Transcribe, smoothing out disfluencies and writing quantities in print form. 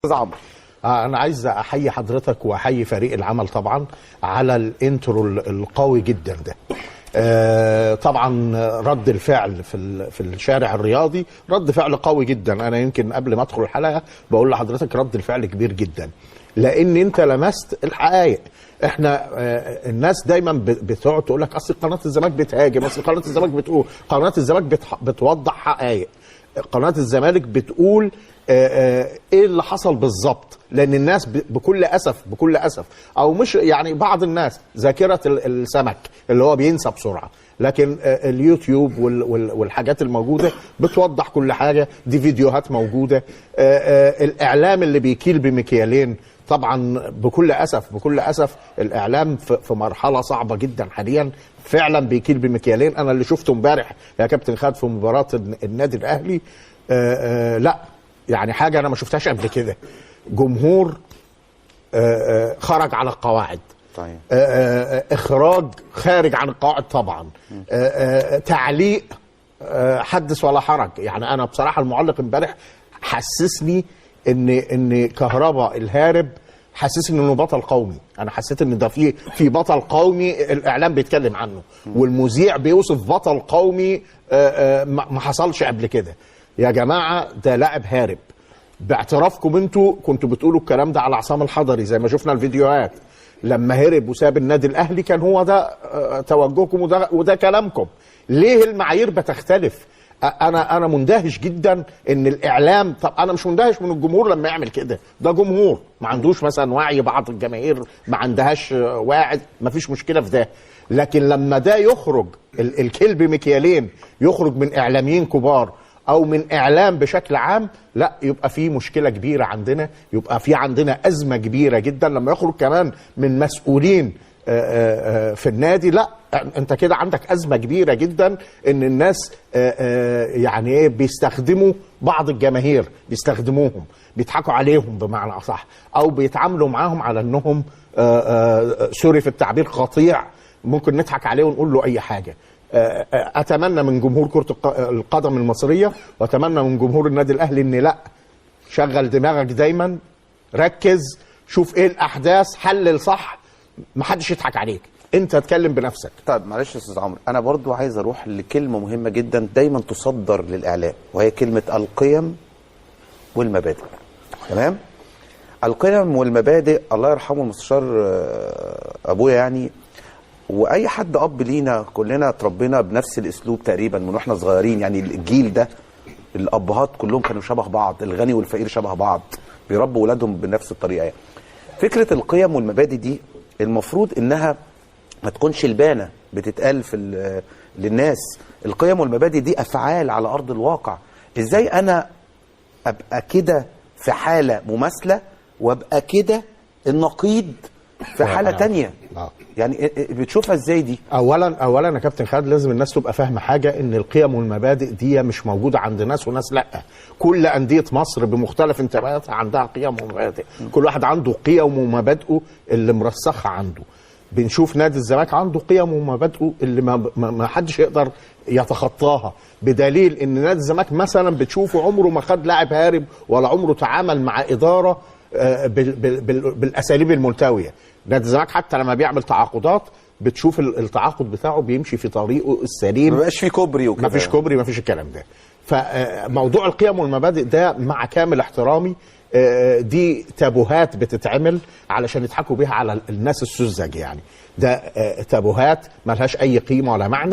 استاذ عمرو، أنا عايز أحيي حضرتك وأحيي فريق العمل طبعا على الانترو القوي جدا ده. طبعا رد الفعل في الشارع الرياضي رد فعل قوي جدا. أنا يمكن قبل ما أدخل الحلقة بقول لحضرتك رد الفعل كبير جدا، لأن أنت لمست الحقائق. احنا الناس دايما بتقعد تقول لك اصل قناه الزمالك بتهاجم، اصل قناه الزمالك بتقول، قناه الزمالك بتوضح حقائق، قناه الزمالك بتقول ايه اللي حصل بالظبط. لان الناس بكل اسف او مش يعني بعض الناس ذاكره السمك اللي هو بينسى بسرعه، لكن اليوتيوب والحاجات الموجوده بتوضح كل حاجه. دي فيديوهات موجوده. الاعلام اللي بيكيل بمكيالين طبعا بكل اسف الاعلام في مرحله صعبه جدا حاليا، فعلا بيكيل بمكيالين. انا اللي شفته امبارح يا كابتن خالد في مباراه النادي الاهلي لا يعني حاجه انا ما شفتهاش قبل كده. جمهور خرج على القواعد، طيب اخراج خارج عن القواعد طبعا، تعليق حدث ولا حرج. يعني انا بصراحه المعلق امبارح حسسني ان كهربا الهارب حسسني انه بطل قومي. انا حسيت ان ده في بطل قومي الاعلام بيتكلم عنه، والمذيع بيوصف بطل قومي ما حصلش قبل كده. يا جماعه ده لاعب هارب. باعترافكم انتوا كنتوا بتقولوا الكلام ده على عصام الحضري زي ما شفنا الفيديوهات، لما هرب وساب النادي الاهلي كان هو ده توجهكم وده كلامكم. ليه المعايير بتختلف؟ انا مندهش جدا ان الاعلام، طب انا مش مندهش من الجمهور لما يعمل كده، ده جمهور ما عندوش مثلا وعي، بعض الجماهير ما عندهاش واعي، ما فيش مشكله في ده. لكن لما ده يخرج الكلب مكيالين يخرج من اعلاميين كبار او من اعلام بشكل عام، لا يبقى في مشكله كبيره عندنا، يبقى في عندنا ازمه كبيره جدا. لما يخرج كمان من مسؤولين في النادي، لا انت كده عندك ازمه كبيره جدا. ان الناس يعني ايه بيستخدموا بعض الجماهير، بيستخدموهم، بيضحكوا عليهم بمعنى اصح، او بيتعاملوا معاهم على انهم سوري في التعبير قطيع، ممكن نضحك عليه ونقول له اي حاجه. اتمنى من جمهور كره القدم المصريه واتمنى من جمهور النادي الاهلي ان لا، شغل دماغك دايما، ركز، شوف ايه الاحداث، حلل صح، محدش يضحك عليك، انت اتكلم بنفسك. طيب معلش يا استاذ عمرو، انا برضو عايز اروح لكلمه مهمه جدا دايما تصدر للاعلام، وهي كلمه القيم والمبادئ. تمام؟ القيم والمبادئ، الله يرحمه المستشار ابويا يعني، واي حد اب لينا، كلنا اتربينا بنفس الاسلوب تقريبا من واحنا صغيرين. يعني الجيل ده الابهات كلهم كانوا شبه بعض، الغني والفقير شبه بعض، بيربوا اولادهم بنفس الطريقه. يعني فكره القيم والمبادئ دي المفروض انها ما تكونش البانه بتتقال للناس. القيم والمبادئ دي افعال على ارض الواقع. ازاي انا ابقى كده في حاله مماثله وابقى كده النقيض في حاله تانية؟ يعني بتشوفها ازاي دي؟ اولا يا كابتن خالد لازم الناس تبقى فاهمه حاجه، ان القيم والمبادئ دي مش موجوده عند ناس وناس لا. كل انديه مصر بمختلف انتماءاتها عندها قيم ومبادئ، كل واحد عنده قيم ومبادئه اللي مرسخه عنده. بنشوف نادي الزمالك عنده قيم ومبادئه اللي ما حدش يقدر يتخطاها، بدليل ان نادي الزمالك مثلا بتشوفه عمره ما خد لاعب هارب ولا عمره تعامل مع اداره بالاساليب الملتويه. نادي الزمالك حتى لما بيعمل تعاقدات بتشوف التعاقد بتاعه بيمشي في طريقه السليم، ما بقاش فيه كوبري وكده، ما فيش كوبري، ما فيش الكلام ده. فموضوع القيم والمبادئ ده مع كامل احترامي دي تابوهات بتتعمل علشان يضحكوا بيها على الناس السذج. يعني ده تابوهات ما لهاش اي قيمه ولا معنى.